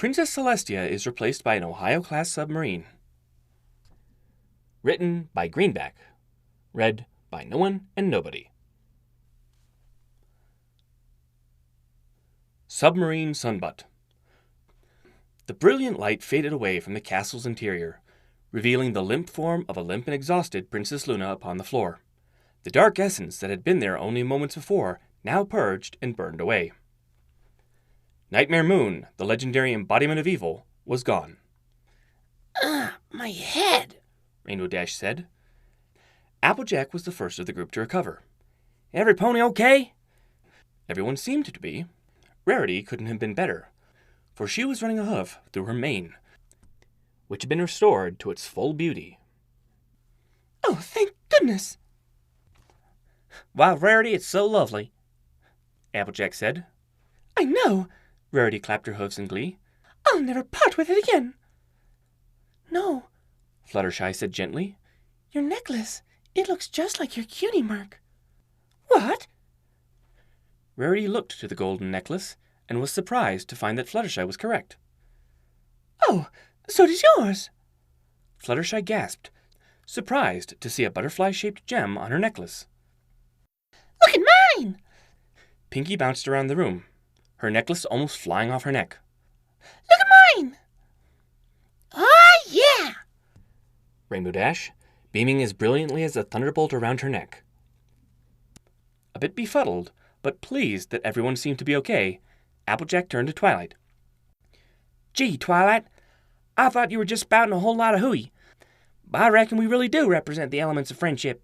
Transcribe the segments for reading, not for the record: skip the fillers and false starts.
Princess Celestia is replaced by an Ohio-class submarine. Written by Greenback. Read by no one and nobody. Submarine Sunbutt. The brilliant light faded away from the castle's interior, revealing the limp form of a limp and exhausted Princess Luna upon the floor. The dark essence that had been there only moments before now purged and burned away. Nightmare Moon, the legendary embodiment of evil, was gone. My head, Rainbow Dash said. Applejack was the first of the group to recover. Every pony okay? Everyone seemed to be. Rarity couldn't have been better, for she was running a hoof through her mane, which had been restored to its full beauty. Oh, thank goodness! Why, Rarity, it's so lovely, Applejack said. I know, Rarity clapped her hooves in glee. I'll never part with it again. No, Fluttershy said gently. Your necklace, it looks just like your cutie mark. What? Rarity looked to the golden necklace and was surprised to find that Fluttershy was correct. Oh, so does yours. Fluttershy gasped, surprised to see a butterfly-shaped gem on her necklace. Look at mine! Pinkie bounced around the room, her necklace almost flying off her neck. Look at mine! Oh, yeah! Rainbow Dash, beaming as brilliantly as a thunderbolt around her neck. A bit befuddled, but pleased that everyone seemed to be okay, Applejack turned to Twilight. Gee, Twilight, I thought you were just spouting a whole lot of hooey, but I reckon we really do represent the elements of friendship.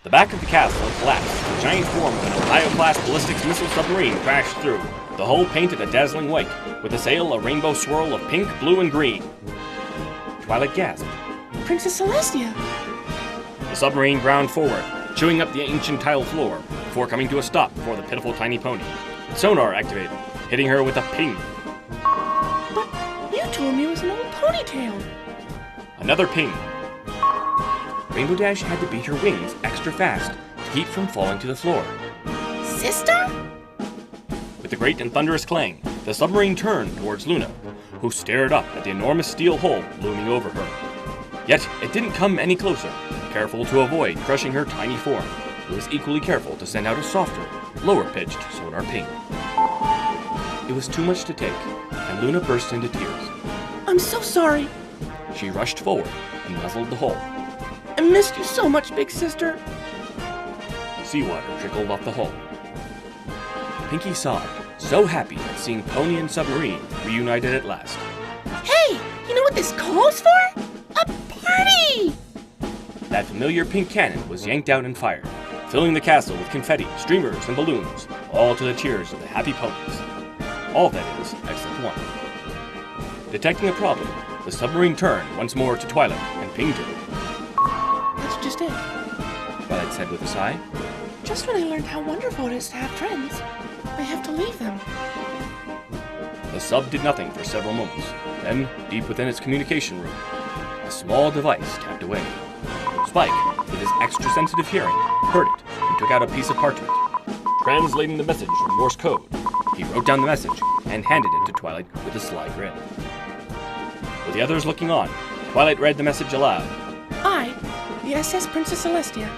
The back of the castle had collapsed. The giant form of an Ohio-class ballistics missile submarine crashed through, the hull painted a dazzling white, with the sail a rainbow swirl of pink, blue, and green. Twilight gasped. Princess Celestia! The submarine ground forward, chewing up the ancient tile floor, before coming to a stop before the pitiful tiny pony. Sonar activated, hitting her with a ping. But you told me it was an old ponytail. Another ping. Rainbow Dash had to beat her wings extra fast to keep from falling to the floor. Sister? With a great and thunderous clang, the submarine turned towards Luna, who stared up at the enormous steel hull looming over her. Yet it didn't come any closer, careful to avoid crushing her tiny form. It was equally careful to send out a softer, lower-pitched sonar ping. It was too much to take, and Luna burst into tears. I'm so sorry. She rushed forward and nuzzled the hull. I missed you so much, big sister. Seawater trickled off the hull. Pinkie sobbed, so happy at seeing Pony and Submarine reunited at last. Hey, you know what this calls for? A party! That familiar pink cannon was yanked out and fired, filling the castle with confetti, streamers, and balloons, all to the cheers of the happy ponies. All, that is, except one. Detecting a problem, the submarine turned once more to Twilight and pinged her. That's just it, Twilight said with a sigh. Just when I learned how wonderful it is to have friends, I have to leave them. The sub did nothing for several moments. Then, deep within its communication room, a small device tapped away. Spike, with his extra-sensitive hearing, heard it and took out a piece of parchment. Translating the message from Morse code, he wrote down the message and handed it to Twilight with a sly grin. With the others looking on, Twilight read the message aloud. I, the SS Princess Celestia,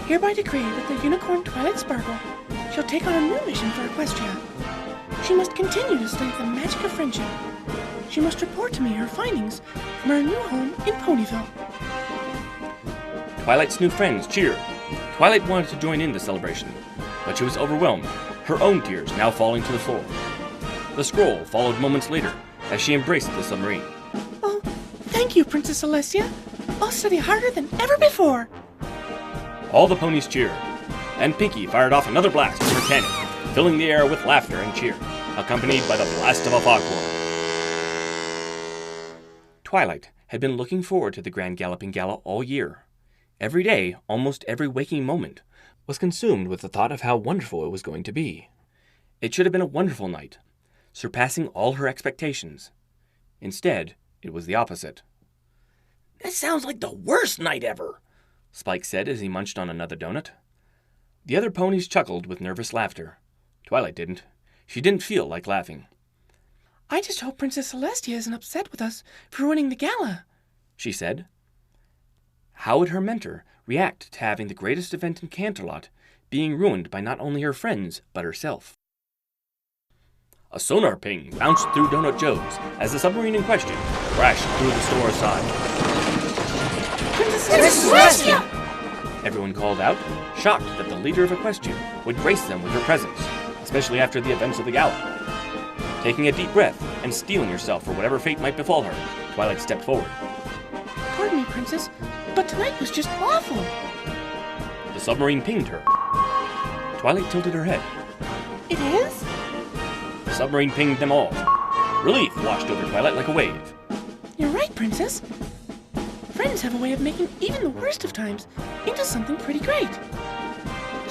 hereby decree that the unicorn Twilight Sparkle shall take on a new mission for Equestria. She must continue to study the magic of friendship. She must report to me her findings from her new home in Ponyville. Twilight's new friends cheered. Twilight wanted to join in the celebration, but she was overwhelmed, her own tears now falling to the floor. The scroll followed moments later as she embraced the submarine. Oh, thank you, Princess Celestia. I'll study harder than ever before. All the ponies cheered, and Pinkie fired off another blast from her cannon, filling the air with laughter and cheer, accompanied by the blast of a foghorn. Twilight had been looking forward to the Grand Galloping Gala all year. Every day, almost every waking moment, was consumed with the thought of how wonderful it was going to be. It should have been a wonderful night, surpassing all her expectations. Instead, it was the opposite. That sounds like the worst night ever, Spike said as he munched on another donut. The other ponies chuckled with nervous laughter. Twilight didn't. She didn't feel like laughing. I just hope Princess Celestia isn't upset with us for ruining the gala, she said. How would her mentor react to having the greatest event in Canterlot being ruined by not only her friends, but herself? A sonar ping bounced through Donut Joe's as the submarine in question crashed through the store side. Princess Celestia! Everyone called out, shocked that the leader of Equestria would grace them with her presence, especially after the events of the gala. Taking a deep breath and steeling herself for whatever fate might befall her, Twilight stepped forward. Pardon me, Princess, but tonight was just awful. The submarine pinged her. Twilight tilted her head. It is? The submarine pinged them all. Relief washed over Twilight like a wave. You're right, Princess. Friends have a way of making even the worst of times into something pretty great.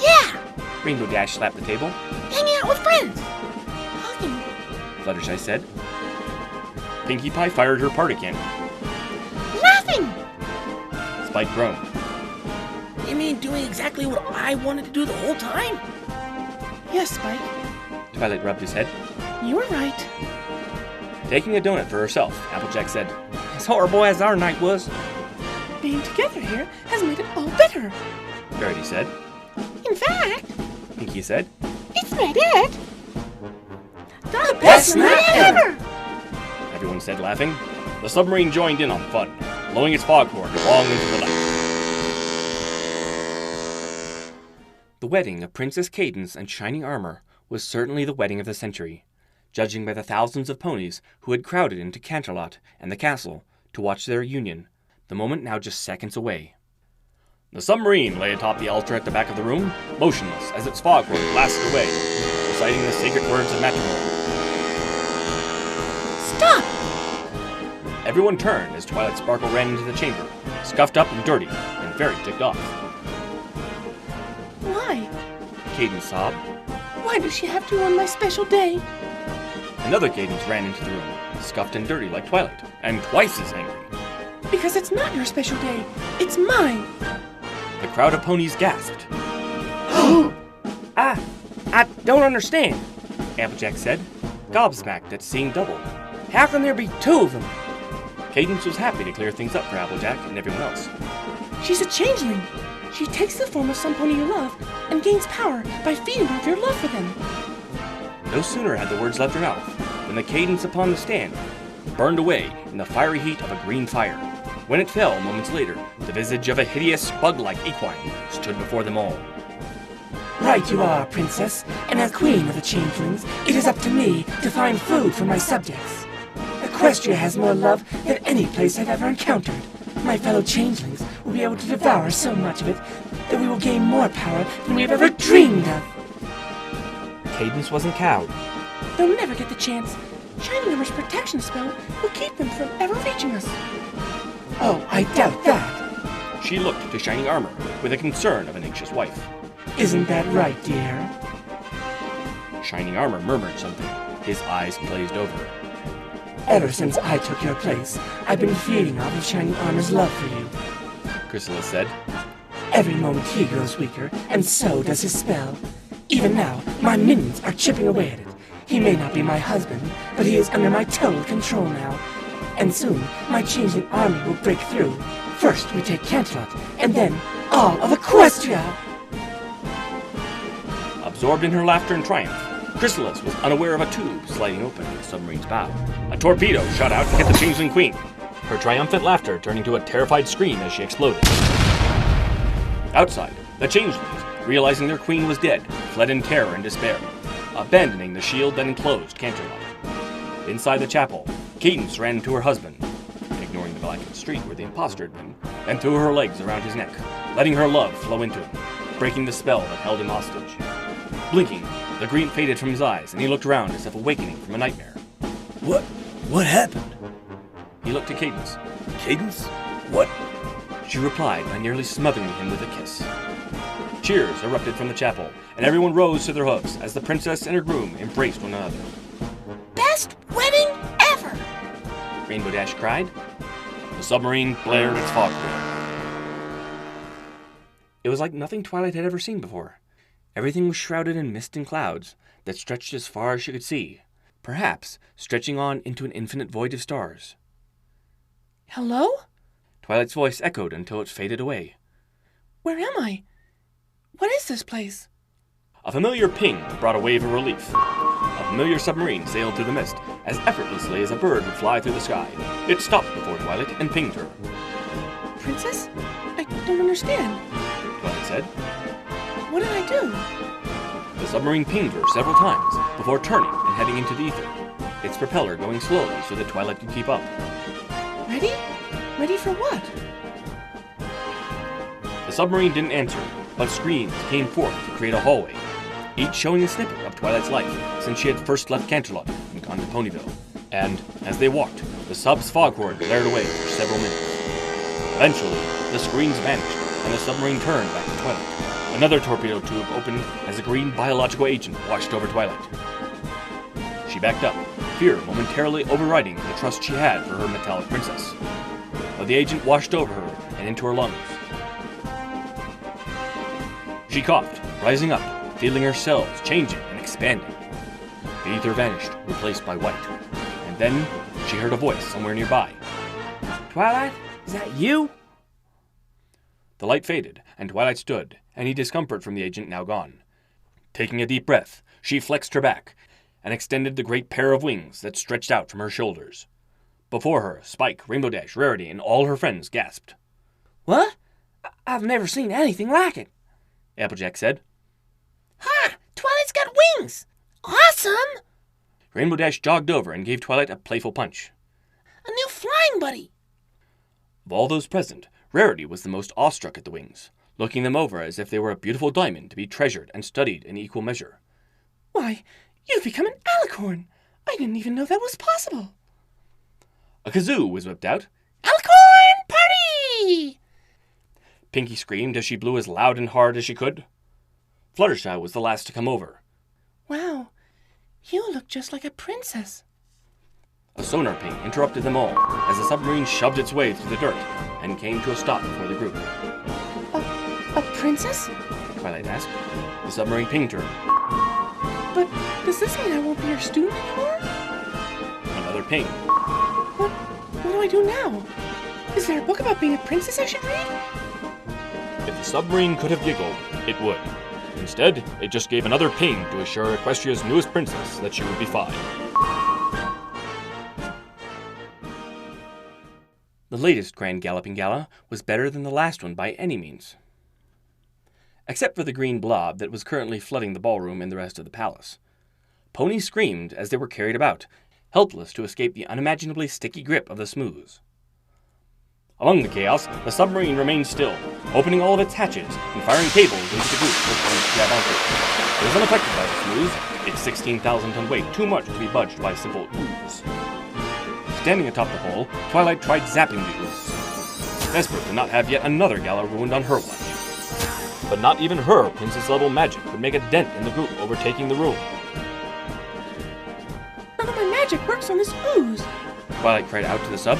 Yeah! Rainbow Dash slapped the table. Hanging out with friends! Hugging. Fluttershy said. Pinkie Pie fired her party cannon. Laughing! Spike groaned. You mean doing exactly what I wanted to do the whole time? Yes, Spike. Twilight rubbed his head. You were right. Taking a donut for herself, Applejack said, as horrible as our night was. Being together here has made it all better. Verity said. In fact, Pinkie said. it's made it the best night ever! Everyone said, laughing. The submarine joined in on the fun, blowing its foghorn long into the night. The wedding of Princess Cadance and Shining Armor was certainly the wedding of the century, judging by the thousands of ponies who had crowded into Canterlot and the castle to watch their union, the moment now just seconds away. The submarine lay atop the altar at the back of the room, motionless as its foghorn blasted away, reciting the sacred words of matrimony. Stop! Everyone turned as Twilight Sparkle ran into the chamber, scuffed up and dirty, and very ticked off. Why? Cadance sobbed. Why does she have to ruin my special day? Another Cadance ran into the room, scuffed and dirty like Twilight, and twice as angry. Because it's not your special day. It's mine. The crowd of ponies gasped. I don't understand, Applejack said, gobsmacked at seeing double. How can there be two of them? Cadance was happy to clear things up for Applejack and everyone else. She's a changeling. She takes the form of some pony you love and gains power by feeding off your love for them. No sooner had the words left her mouth than the Cadance upon the stand burned away in the fiery heat of a green fire. When it fell moments later, the visage of a hideous, bug-like equine stood before them all. Right you are, Princess, and as Queen of the Changelings, it is up to me to find food for my subjects. Equestria has more love than any place I've ever encountered. My fellow changelings will be able to devour so much of it that we will gain more power than we have ever dreamed of. Cadance wasn't cowed. They'll never get the chance. Shining Armor's protection spell will keep them from ever reaching us. Oh, I doubt that. She looked to Shining Armor with the concern of an anxious wife. Isn't that right, dear? Shining Armor murmured something. His eyes glazed over. Ever since I took your place, I've been feeding off of Shining Armor's love for you. Chrysalis said. Every moment he grows weaker, and so does his spell. Even now, my minions are chipping away at it. He may not be my husband, but he is under my total control now. And soon, my changeling army will break through. First, we take Canterlot, and then all of Equestria! Absorbed in her laughter and triumph, Chrysalis was unaware of a tube sliding open in the submarine's bow. A torpedo shot out to hit the changeling queen, her triumphant laughter turning to a terrified scream as she exploded. Outside, the changelings, realizing their queen was dead, fled in terror and despair, abandoning the shield that enclosed Canterlot. Inside the chapel, Cadance ran to her husband, ignoring the blackened street where the imposter had been, and threw her legs around his neck, letting her love flow into him, breaking the spell that held him hostage. Blinking, the green faded from his eyes, and he looked around as if awakening from a nightmare. What happened? He looked to Cadance. Cadance? What? She replied by nearly smothering him with a kiss. Cheers erupted from the chapel, and everyone rose to their hoofs as the princess and her groom embraced one another. Best wedding ever! Rainbow Dash cried. The submarine blared its foghorn. It was like nothing Twilight had ever seen before. Everything was shrouded in mist and clouds that stretched as far as she could see, perhaps stretching on into an infinite void of stars. Hello? Twilight's voice echoed until it faded away. Where am I? What is this place? A familiar ping brought a wave of relief. A familiar submarine sailed through the mist as effortlessly as a bird would fly through the sky. It stopped before Twilight and pinged her. Princess? I don't understand. Twilight said. What did I do? The submarine pinged her several times before turning and heading into the ether, its propeller going slowly so that Twilight could keep up. Ready? Ready for what? The submarine didn't answer, but screams came forth to create a hallway, each showing a snippet of Twilight's life since she had first left Canterlot and gone to Ponyville. And, as they walked, the sub's foghorn blared away for several minutes. Eventually, the screens vanished, and the submarine turned back to Twilight. Another torpedo tube opened as a green biological agent washed over Twilight. She backed up, fear momentarily overriding the trust she had for her metallic princess. But the agent washed over her and into her lungs. She coughed, rising up, feeling her cells changing and expanding. The ether vanished, replaced by white. And then she heard a voice somewhere nearby. Twilight, is that you? The light faded, and Twilight stood, any discomfort from the agent now gone. Taking a deep breath, she flexed her back and extended the great pair of wings that stretched out from her shoulders. Before her, Spike, Rainbow Dash, Rarity, and all her friends gasped. What? I've never seen anything like it. Applejack said. Ha! Twilight's got wings! Awesome! Rainbow Dash jogged over and gave Twilight a playful punch. A new flying buddy! Of all those present, Rarity was the most awestruck at the wings, looking them over as if they were a beautiful diamond to be treasured and studied in equal measure. Why, you've become an alicorn! I didn't even know that was possible. A kazoo was whipped out. Alicorn party! Pinky screamed as she blew as loud and hard as she could. Fluttershy was the last to come over. Wow, you look just like a princess. A sonar ping interrupted them all as the submarine shoved its way through the dirt and came to a stop before the group. A princess? Twilight asked. The submarine pinged her. But does this mean I won't be your student anymore? Another ping. What do I do now? Is there a book about being a princess I should read? If the submarine could have giggled, it would. Instead, it just gave another ping to assure Equestria's newest princess that she would be fine. The latest Grand Galloping Gala was better than the last one by any means. Except for the green blob that was currently flooding the ballroom and the rest of the palace. Ponies screamed as they were carried about, helpless to escape the unimaginably sticky grip of the smooths. Among the chaos, the submarine remained still, opening all of its hatches and firing cables into the group for planes to grab onto. It was unaffected by the smooths, its 16,000-ton weight too much to be budged by simple ooze. Standing atop the hull, Twilight tried zapping the ooze, desperate to not have yet another gala ruined on her watch. But not even her princess-level magic could make a dent in the group overtaking the room. None of my magic works on this ooze. Twilight cried out to the sub.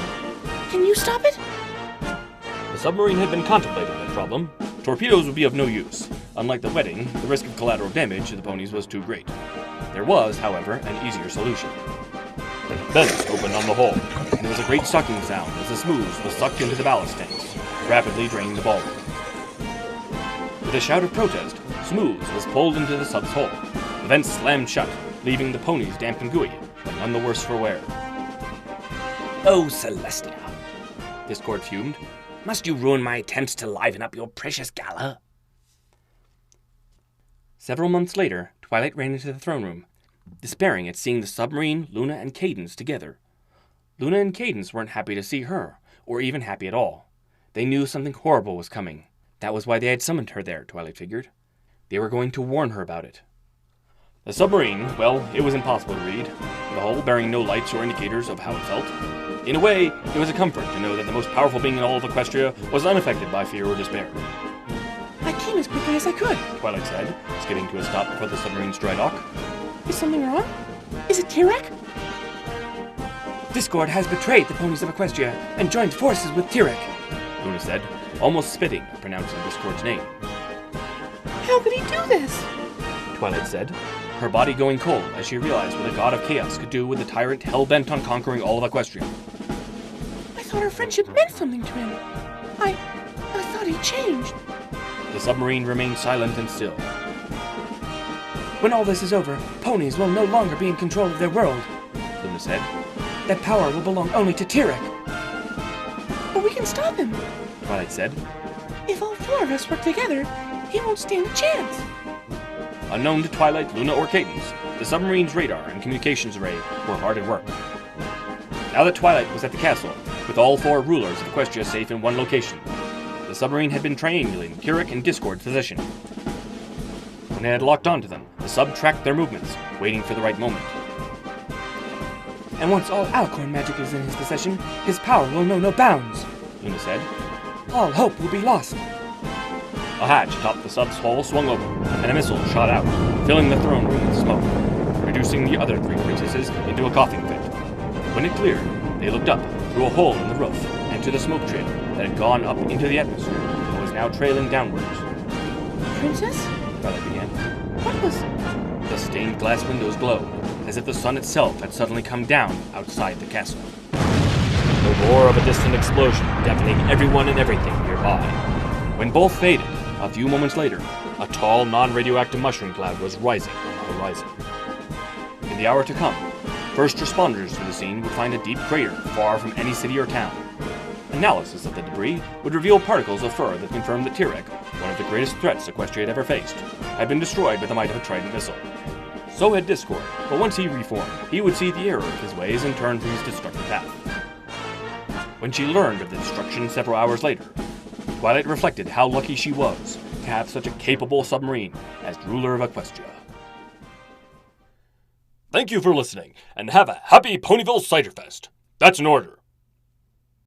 Can you stop it? The submarine had been contemplating that problem. Torpedoes would be of no use. Unlike the wedding, the risk of collateral damage to the ponies was too great. There was, however, an easier solution. The vents opened on the hull, and there was a great sucking sound as the smooths was sucked into the ballast tanks, rapidly draining the ballroom. With a shout of protest, Smooths was pulled into the sub's hull. The vents slammed shut, leaving the ponies damp and gooey, but none the worse for wear. Oh, Celestia, Discord fumed. must you ruin my attempts to liven up your precious gala? Several months later, Twilight ran into the throne room, despairing at seeing the submarine, Luna, and Cadence together. Luna and Cadence weren't happy to see her, or even happy at all. They knew something horrible was coming. That was why they had summoned her there, Twilight figured. They were going to warn her about it. The submarine, well, it was impossible to read, the hull bearing no lights or indicators of how it felt. In a way, it was a comfort to know that the most powerful being in all of Equestria was unaffected by fear or despair. I came as quickly as I could. Twilight said, skidding to a stop before the submarine's dry dock. Is something wrong? Is it Tirek? Discord has betrayed the ponies of Equestria and joined forces with Tirek, Luna said, almost spitting at pronouncing Discord's name. How could he do this? Twilight said. her body going cold as she realized what a god of chaos could do with a tyrant hell-bent on conquering all of Equestria. I thought our friendship meant something to him. I thought he changed. The submarine remained silent and still. When all this is over, ponies will no longer be in control of their world. Luna said. That power will belong only to Tyrek. But we can stop him. Twilight said. If all four of us work together, he won't stand a chance. Unknown to Twilight, Luna, or Cadence, the submarine's radar and communications array were hard at work. Now that Twilight was at the castle, with all four rulers of Equestria safe in one location, the submarine had been triangulating Tyrek and Discord's position. When it had locked onto them, the sub tracked their movements, waiting for the right moment. And once all Alcorn magic is in his possession, his power will know no bounds, Luna said. All hope will be lost. A hatch atop the sub's hull swung open, and a missile shot out, filling the throne room with smoke, reducing the other three princesses into a coughing fit. When it cleared, they looked up through a hole in the roof and to the smoke trail that had gone up into the atmosphere and was now trailing downwards. Princess? Twilight began. What was... The stained glass windows glowed, as if the sun itself had suddenly come down outside the castle. The roar of a distant explosion deafening everyone and everything nearby. When both faded, a few moments later, a tall, non-radioactive mushroom cloud was rising on the horizon. In the hour to come, first responders to the scene would find a deep crater far from any city or town. Analysis of the debris would reveal particles of fur that confirmed that Tyrek, one of the greatest threats Equestria had ever faced, had been destroyed by the might of a Trident missile. So had Discord, but once he reformed, he would see the error of his ways and turn from his destructive path. When she learned of the destruction several hours later, Twilight reflected how lucky she was to have such a capable submarine as ruler of Equestria. Thank you for listening, and have a happy Ponyville Cider Fest. That's an order.